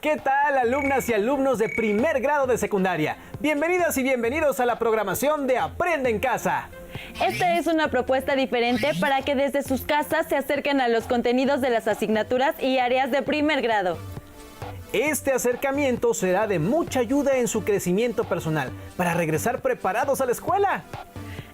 ¿Qué tal, alumnas y alumnos de primer grado de secundaria? Bienvenidas y bienvenidos a la programación de Aprende en Casa. Esta es una propuesta diferente para que desde sus casas se acerquen a los contenidos de las asignaturas y áreas de primer grado. Este acercamiento será de mucha ayuda en su crecimiento personal para regresar preparados a la escuela.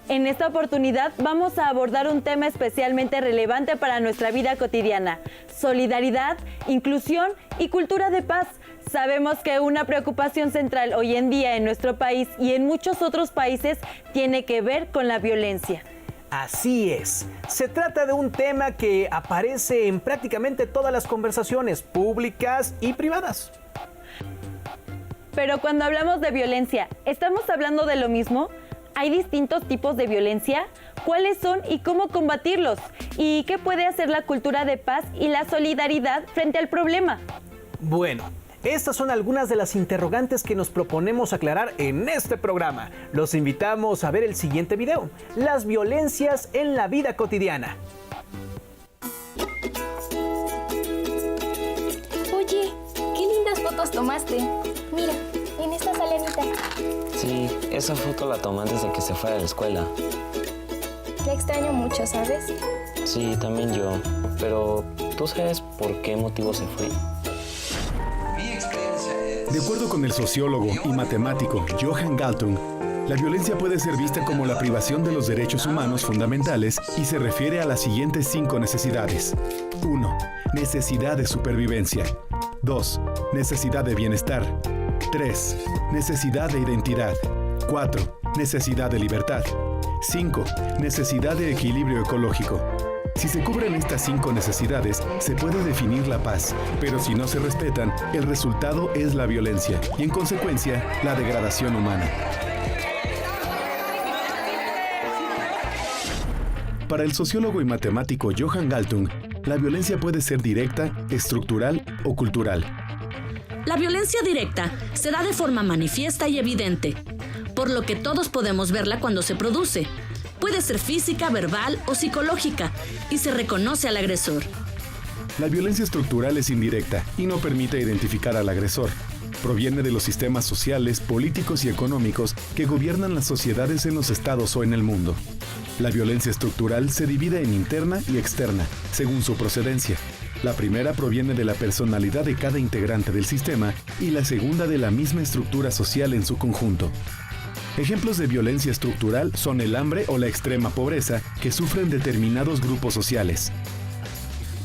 En esta oportunidad vamos a abordar un tema especialmente relevante para nuestra vida cotidiana: solidaridad, inclusión y cultura de paz. Sabemos que una preocupación central hoy en día en nuestro país y en muchos otros países tiene que ver con la violencia. Así es, se trata de un tema que aparece en prácticamente todas las conversaciones públicas y privadas. Pero cuando hablamos de violencia, ¿estamos hablando de lo mismo? ¿Hay distintos tipos de violencia? ¿Cuáles son y cómo combatirlos? ¿Y qué puede hacer la cultura de paz y la solidaridad frente al problema? Bueno, estas son algunas de las interrogantes que nos proponemos aclarar en este programa. Los invitamos a ver el siguiente video: las violencias en la vida cotidiana. Oye, qué lindas fotos tomaste. Mira, en esta salanita. Sí, esa foto la tomé antes de que se fuera a la escuela. La extraño mucho, ¿sabes? Sí, también yo. Pero, ¿tú sabes por qué motivo se fue? De acuerdo con el sociólogo y matemático Johan Galtung, la violencia puede ser vista como la privación de los derechos humanos fundamentales y se refiere a las siguientes 5 necesidades. 1. Necesidad de supervivencia. 2. Necesidad de bienestar. 3. Necesidad de identidad. 4. Necesidad de libertad. 5. Necesidad de equilibrio ecológico. Si se cubren estas 5 necesidades, se puede definir la paz, pero si no se respetan, el resultado es la violencia y, en consecuencia, la degradación humana. Para el sociólogo y matemático Johan Galtung, la violencia puede ser directa, estructural o cultural. La violencia directa se da de forma manifiesta y evidente, por lo que todos podemos verla cuando se produce. Puede ser física, verbal o psicológica, y se reconoce al agresor. La violencia estructural es indirecta y no permite identificar al agresor. Proviene de los sistemas sociales, políticos y económicos que gobiernan las sociedades en los estados o en el mundo. La violencia estructural se divide en interna y externa, según su procedencia. La primera proviene de la personalidad de cada integrante del sistema y la segunda de la misma estructura social en su conjunto. Ejemplos de violencia estructural son el hambre o la extrema pobreza que sufren determinados grupos sociales.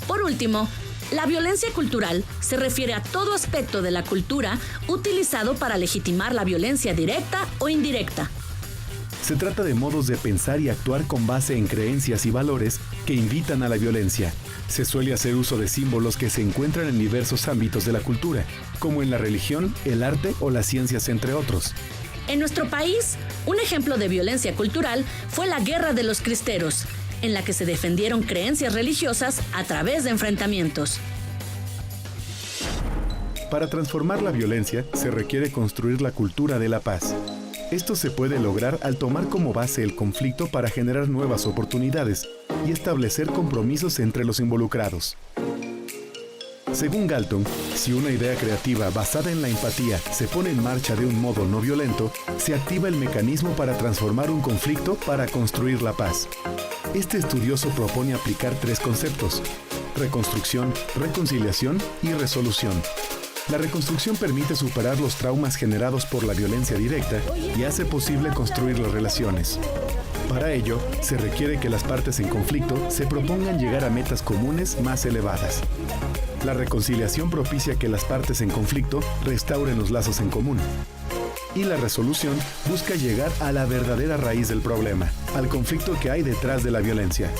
Por último, la violencia cultural se refiere a todo aspecto de la cultura utilizado para legitimar la violencia directa o indirecta. Se trata de modos de pensar y actuar con base en creencias y valores que invitan a la violencia. Se suele hacer uso de símbolos que se encuentran en diversos ámbitos de la cultura, como en la religión, el arte o las ciencias, entre otros. En nuestro país, un ejemplo de violencia cultural fue la Guerra de los Cristeros, en la que se defendieron creencias religiosas a través de enfrentamientos. Para transformar la violencia, se requiere construir la cultura de la paz. Esto se puede lograr al tomar como base el conflicto para generar nuevas oportunidades y establecer compromisos entre los involucrados. Según Galtung, si una idea creativa basada en la empatía se pone en marcha de un modo no violento, se activa el mecanismo para transformar un conflicto para construir la paz. Este estudioso propone aplicar 3 conceptos: reconstrucción, reconciliación y resolución. La reconstrucción permite superar los traumas generados por la violencia directa y hace posible construir las relaciones. Para ello, se requiere que las partes en conflicto se propongan llegar a metas comunes más elevadas. La reconciliación propicia que las partes en conflicto restauren los lazos en común. Y la resolución busca llegar a la verdadera raíz del problema, al conflicto que hay detrás de la violencia.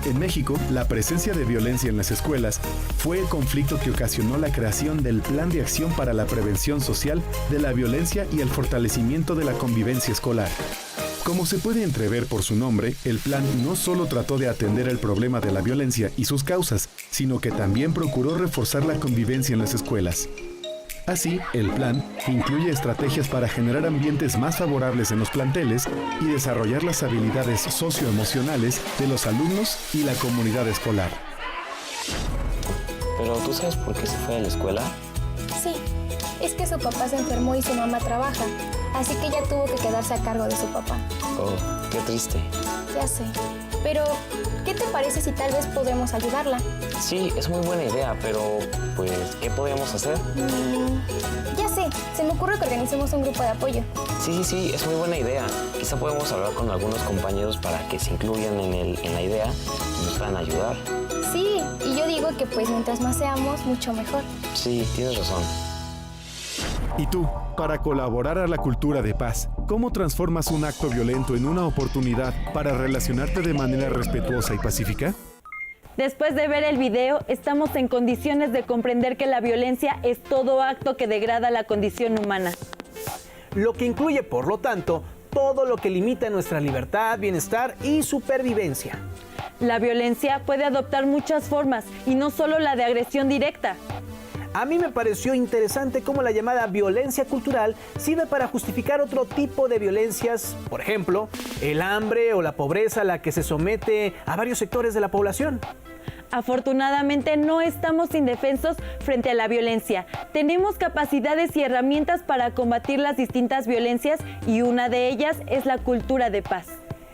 En México, la presencia de violencia en las escuelas fue el conflicto que ocasionó la creación del Plan de Acción para la Prevención Social de la Violencia y el Fortalecimiento de la Convivencia Escolar. Como se puede entrever por su nombre, el plan no solo trató de atender el problema de la violencia y sus causas, sino que también procuró reforzar la convivencia en las escuelas. Así, el plan incluye estrategias para generar ambientes más favorables en los planteles y desarrollar las habilidades socioemocionales de los alumnos y la comunidad escolar. Pero, ¿tú sabes por qué se fue a la escuela? Es que su papá se enfermó y su mamá trabaja, así que ella tuvo que quedarse a cargo de su papá. Oh, qué triste. Ya sé. Pero, ¿qué te parece si tal vez podemos ayudarla? Sí, es muy buena idea, pero pues, ¿qué podríamos hacer? Ya sé, se me ocurre que organicemos un grupo de apoyo. Sí, es muy buena idea. Quizá podemos hablar con algunos compañeros para que se incluyan en la idea y nos puedan ayudar. Sí, y yo digo que pues mientras más seamos, mucho mejor. Sí, tienes razón. ¿Y tú, para colaborar a la cultura de paz, cómo transformas un acto violento en una oportunidad para relacionarte de manera respetuosa y pacífica? Después de ver el video, estamos en condiciones de comprender que la violencia es todo acto que degrada la condición humana. Lo que incluye, por lo tanto, todo lo que limita nuestra libertad, bienestar y supervivencia. La violencia puede adoptar muchas formas y no solo la de agresión directa. A mí me pareció interesante cómo la llamada violencia cultural sirve para justificar otro tipo de violencias, por ejemplo, el hambre o la pobreza a la que se somete a varios sectores de la población. Afortunadamente no estamos indefensos frente a la violencia. Tenemos capacidades y herramientas para combatir las distintas violencias y una de ellas es la cultura de paz.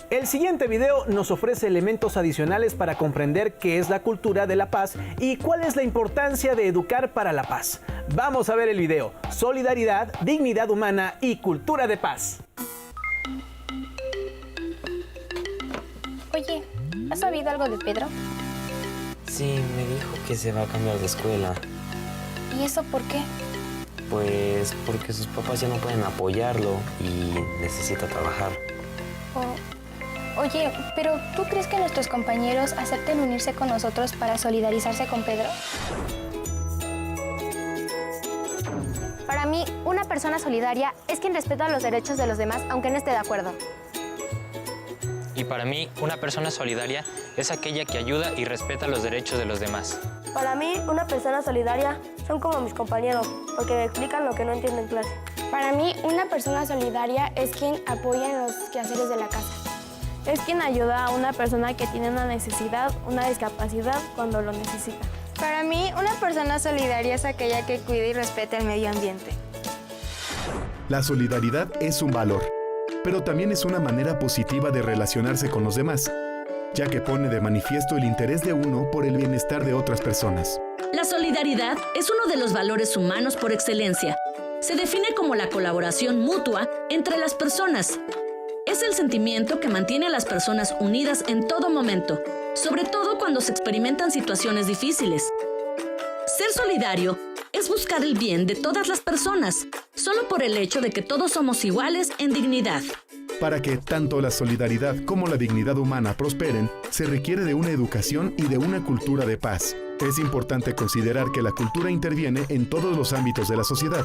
El siguiente video nos ofrece elementos adicionales para comprender qué es la cultura de la paz y cuál es la importancia de educar para la paz. Vamos a ver el video. Solidaridad, dignidad humana y cultura de paz. Oye, ¿has sabido algo de Pedro? Sí, me dijo que se va a cambiar de escuela. ¿Y eso por qué? Pues porque sus papás ya no pueden apoyarlo y necesita trabajar. Oye, pero ¿tú crees que nuestros compañeros acepten unirse con nosotros para solidarizarse con Pedro? Para mí, una persona solidaria es quien respeta los derechos de los demás, aunque no esté de acuerdo. Y para mí, una persona solidaria es aquella que ayuda y respeta los derechos de los demás. Para mí, una persona solidaria son como mis compañeros, porque me explican lo que no entiendo en clase. Para mí, una persona solidaria es quien apoya en los quehaceres de la casa. Es quien ayuda a una persona que tiene una necesidad, una discapacidad, cuando lo necesita. Para mí, una persona solidaria es aquella que cuida y respeta el medio ambiente. La solidaridad es un valor, pero también es una manera positiva de relacionarse con los demás, ya que pone de manifiesto el interés de uno por el bienestar de otras personas. La solidaridad es uno de los valores humanos por excelencia. Se define como la colaboración mutua entre las personas. Es el sentimiento que mantiene a las personas unidas en todo momento, sobre todo cuando se experimentan situaciones difíciles. Ser solidario es buscar el bien de todas las personas, solo por el hecho de que todos somos iguales en dignidad. Para que tanto la solidaridad como la dignidad humana prosperen, se requiere de una educación y de una cultura de paz. Es importante considerar que la cultura interviene en todos los ámbitos de la sociedad,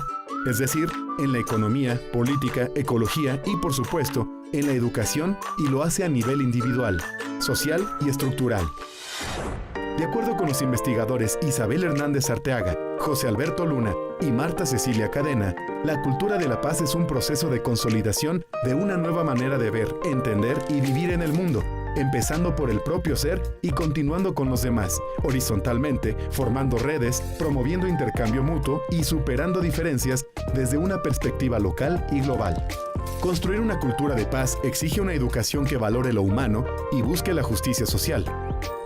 es decir, en la economía, política, ecología y, por supuesto, en la educación, y lo hace a nivel individual, social y estructural. De acuerdo con los investigadores Isabel Hernández Arteaga, José Alberto Luna y Marta Cecilia Cadena, la cultura de la paz es un proceso de consolidación de una nueva manera de ver, entender y vivir en el mundo, empezando por el propio ser y continuando con los demás, horizontalmente, formando redes, promoviendo intercambio mutuo y superando diferencias desde una perspectiva local y global. Construir una cultura de paz exige una educación que valore lo humano y busque la justicia social.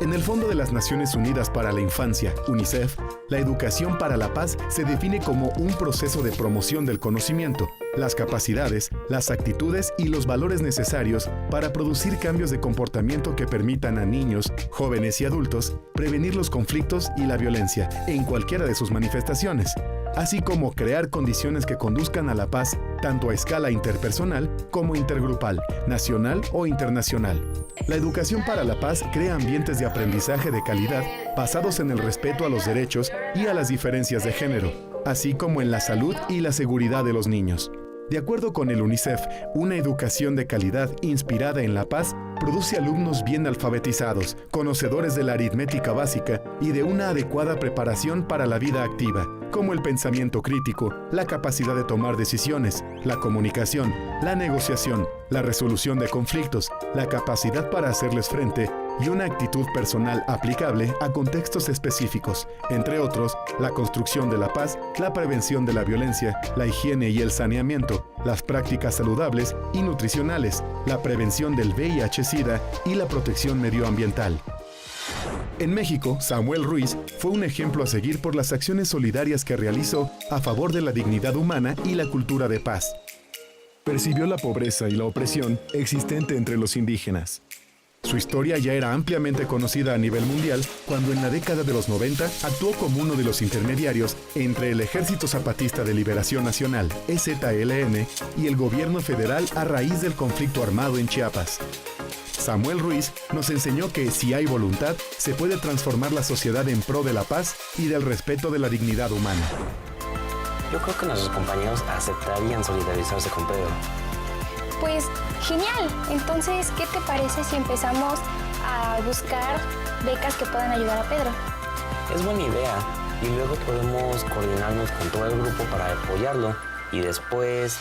En el Fondo de las Naciones Unidas para la Infancia, UNICEF, la educación para la paz se define como un proceso de promoción del conocimiento, las capacidades, las actitudes y los valores necesarios para producir cambios de comportamiento que permitan a niños, jóvenes y adultos prevenir los conflictos y la violencia en cualquiera de sus manifestaciones, así como crear condiciones que conduzcan a la paz tanto a escala interpersonal como intergrupal, nacional o internacional. La educación para la paz crea ambientes de aprendizaje de calidad basados en el respeto a los derechos y a las diferencias de género, así como en la salud y la seguridad de los niños. De acuerdo con el UNICEF, una educación de calidad inspirada en la paz produce alumnos bien alfabetizados, conocedores de la aritmética básica y de una adecuada preparación para la vida activa, como el pensamiento crítico, la capacidad de tomar decisiones, la comunicación, la negociación, la resolución de conflictos, la capacidad para hacerles frente y una actitud personal aplicable a contextos específicos, entre otros, la construcción de la paz, la prevención de la violencia, la higiene y el saneamiento, las prácticas saludables y nutricionales, la prevención del VIH-Sida y la protección medioambiental. En México, Samuel Ruiz fue un ejemplo a seguir por las acciones solidarias que realizó a favor de la dignidad humana y la cultura de paz. Percibió la pobreza y la opresión existente entre los indígenas. Su historia ya era ampliamente conocida a nivel mundial cuando en la década de los 90 actuó como uno de los intermediarios entre el Ejército Zapatista de Liberación Nacional, EZLN, y el gobierno federal a raíz del conflicto armado en Chiapas. Samuel Ruiz nos enseñó que si hay voluntad, se puede transformar la sociedad en pro de la paz y del respeto de la dignidad humana. Yo creo que nuestros compañeros aceptarían solidarizarse con Pedro. Pues genial. Entonces, ¿qué te parece si empezamos a buscar becas que puedan ayudar a Pedro? Es buena idea y luego podemos coordinarnos con todo el grupo para apoyarlo y después...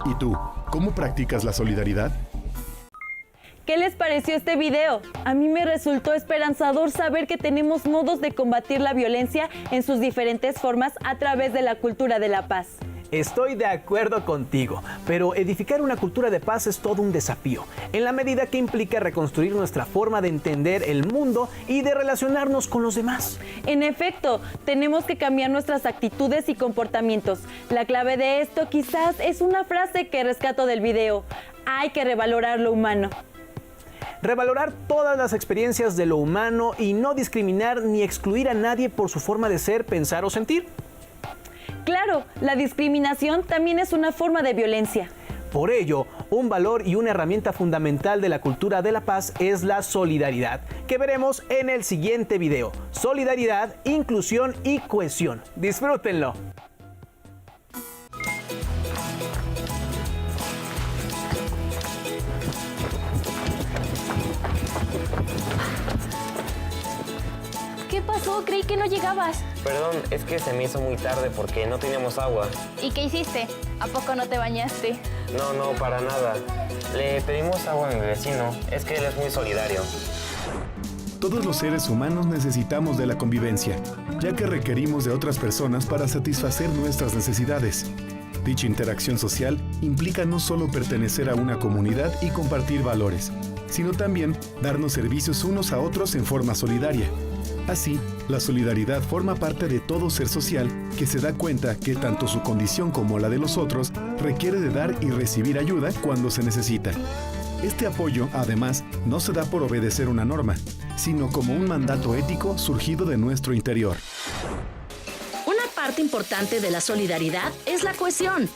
¿Y tú, cómo practicas la solidaridad? ¿Qué les pareció este video? A mí me resultó esperanzador saber que tenemos modos de combatir la violencia en sus diferentes formas a través de la cultura de la paz. Estoy de acuerdo contigo, pero edificar una cultura de paz es todo un desafío, en la medida que implica reconstruir nuestra forma de entender el mundo y de relacionarnos con los demás. En efecto, tenemos que cambiar nuestras actitudes y comportamientos. La clave de esto quizás es una frase que rescato del video: hay que revalorar lo humano. Revalorar todas las experiencias de lo humano y no discriminar ni excluir a nadie por su forma de ser, pensar o sentir. Claro, la discriminación también es una forma de violencia. Por ello, un valor y una herramienta fundamental de la cultura de la paz es la solidaridad, que veremos en el siguiente video. Solidaridad, inclusión y cohesión. Disfrútenlo. ¿Qué pasó? Creí que no llegabas. Perdón, es que se me hizo muy tarde porque no teníamos agua. ¿Y qué hiciste? ¿A poco no te bañaste? No, para nada. Le pedimos agua a mi vecino, es que él es muy solidario. Todos los seres humanos necesitamos de la convivencia, ya que requerimos de otras personas para satisfacer nuestras necesidades. Dicha interacción social implica no solo pertenecer a una comunidad y compartir valores, sino también darnos servicios unos a otros en forma solidaria. Así, la solidaridad forma parte de todo ser social que se da cuenta que tanto su condición como la de los otros requiere de dar y recibir ayuda cuando se necesita. Este apoyo, además, no se da por obedecer una norma, sino como un mandato ético surgido de nuestro interior. Una parte importante de la solidaridad es la cohesión.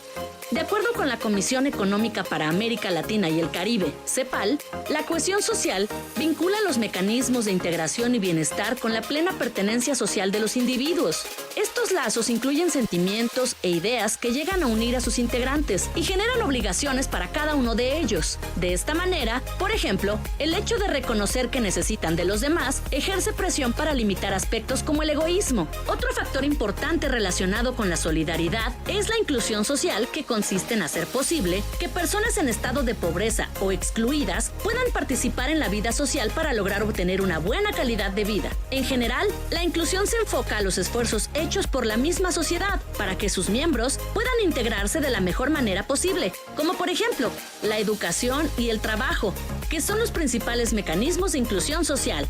De acuerdo con la Comisión Económica para América Latina y el Caribe, CEPAL, la cohesión social vincula los mecanismos de integración y bienestar con la plena pertenencia social de los individuos. Estos lazos incluyen sentimientos e ideas que llegan a unir a sus integrantes y generan obligaciones para cada uno de ellos. De esta manera, por ejemplo, el hecho de reconocer que necesitan de los demás ejerce presión para limitar aspectos como el egoísmo. Otro factor importante relacionado con la solidaridad es la inclusión social, que consiste en hacer posible que personas en estado de pobreza o excluidas puedan participar en la vida social para lograr obtener una buena calidad de vida. En general, la inclusión se enfoca a los esfuerzos hechos por la misma sociedad para que sus miembros puedan integrarse de la mejor manera posible, como por ejemplo, la educación y el trabajo, que son los principales mecanismos de inclusión social.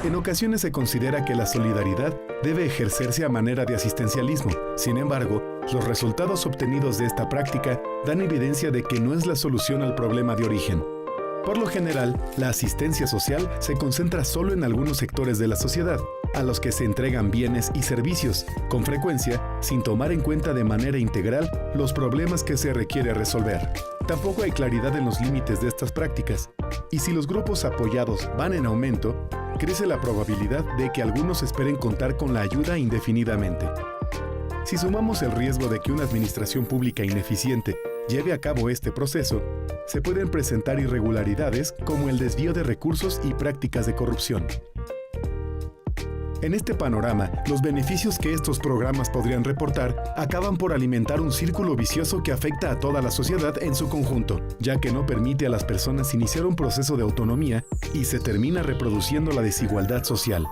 En ocasiones se considera que la solidaridad debe ejercerse a manera de asistencialismo. Sin embargo, los resultados obtenidos de esta práctica dan evidencia de que no es la solución al problema de origen. Por lo general, la asistencia social se concentra solo en algunos sectores de la sociedad, a los que se entregan bienes y servicios, con frecuencia sin tomar en cuenta de manera integral los problemas que se requiere resolver. Tampoco hay claridad en los límites de estas prácticas, y si los grupos apoyados van en aumento, crece la probabilidad de que algunos esperen contar con la ayuda indefinidamente. Si sumamos el riesgo de que una administración pública ineficiente lleve a cabo este proceso, se pueden presentar irregularidades como el desvío de recursos y prácticas de corrupción. En este panorama, los beneficios que estos programas podrían reportar acaban por alimentar un círculo vicioso que afecta a toda la sociedad en su conjunto, ya que no permite a las personas iniciar un proceso de autonomía y se termina reproduciendo la desigualdad social.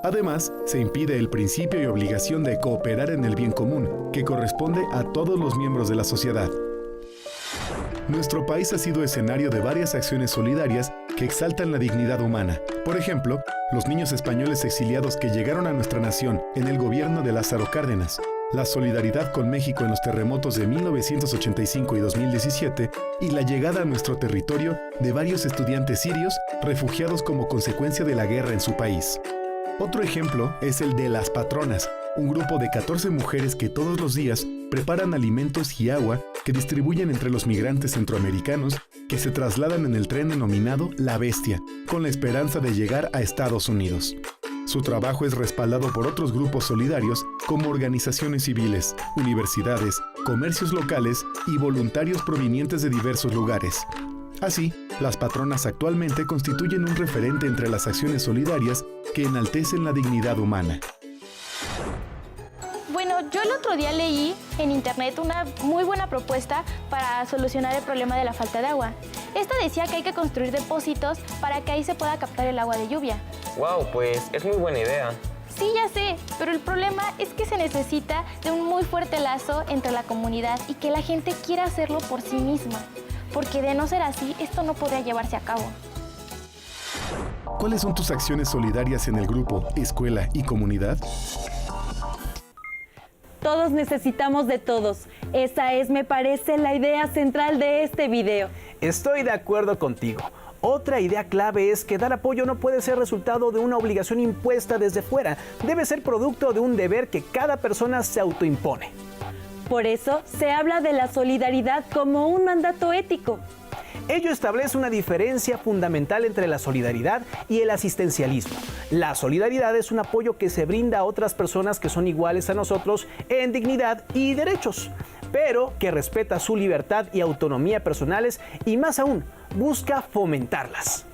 Además, se impide el principio y obligación de cooperar en el bien común, que corresponde a todos los miembros de la sociedad. Nuestro país ha sido escenario de varias acciones solidarias que exaltan la dignidad humana. Por ejemplo, los niños españoles exiliados que llegaron a nuestra nación en el gobierno de Lázaro Cárdenas, la solidaridad con México en los terremotos de 1985 y 2017 y la llegada a nuestro territorio de varios estudiantes sirios refugiados como consecuencia de la guerra en su país. Otro ejemplo es el de Las Patronas, un grupo de 14 mujeres que todos los días preparan alimentos y agua que distribuyen entre los migrantes centroamericanos que se trasladan en el tren denominado La Bestia, con la esperanza de llegar a Estados Unidos. Su trabajo es respaldado por otros grupos solidarios como organizaciones civiles, universidades, comercios locales y voluntarios provenientes de diversos lugares. Así, las patronas actualmente constituyen un referente entre las acciones solidarias que enaltecen la dignidad humana. Bueno, yo el otro día leí en internet una muy buena propuesta para solucionar el problema de la falta de agua. Esta decía que hay que construir depósitos para que ahí se pueda captar el agua de lluvia. Wow, pues es muy buena idea. Sí, ya sé, pero el problema es que se necesita de un muy fuerte lazo entre la comunidad y que la gente quiera hacerlo por sí misma. Porque de no ser así, esto no podría llevarse a cabo. ¿Cuáles son tus acciones solidarias en el grupo, escuela y comunidad? Todos necesitamos de todos. Esa es, me parece, la idea central de este video. Estoy de acuerdo contigo. Otra idea clave es que dar apoyo no puede ser resultado de una obligación impuesta desde fuera. Debe ser producto de un deber que cada persona se autoimpone. Por eso se habla de la solidaridad como un mandato ético. Ello establece una diferencia fundamental entre la solidaridad y el asistencialismo. La solidaridad es un apoyo que se brinda a otras personas que son iguales a nosotros en dignidad y derechos, pero que respeta su libertad y autonomía personales y más aún, busca fomentarlas.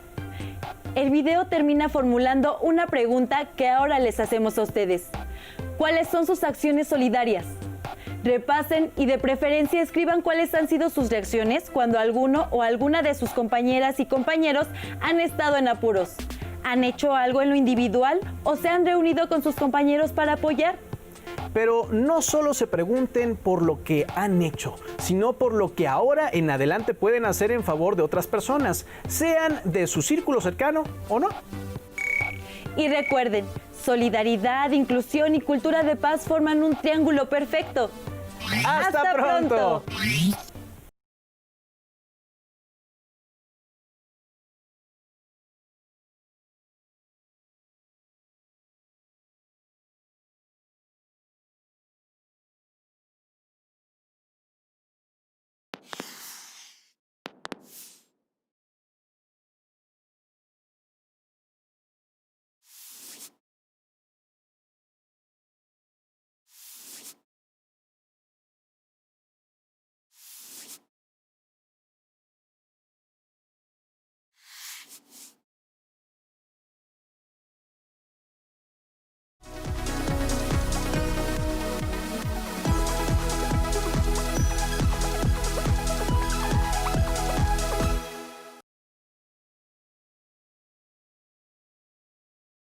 El video termina formulando una pregunta que ahora les hacemos a ustedes. ¿Cuáles son sus acciones solidarias? Repasen y de preferencia escriban cuáles han sido sus reacciones cuando alguno o alguna de sus compañeras y compañeros han estado en apuros. ¿Han hecho algo en lo individual o se han reunido con sus compañeros para apoyar? Pero no solo se pregunten por lo que han hecho, sino por lo que ahora en adelante pueden hacer en favor de otras personas, sean de su círculo cercano o no. Y recuerden, solidaridad, inclusión y cultura de paz forman un triángulo perfecto. ¡Hasta pronto!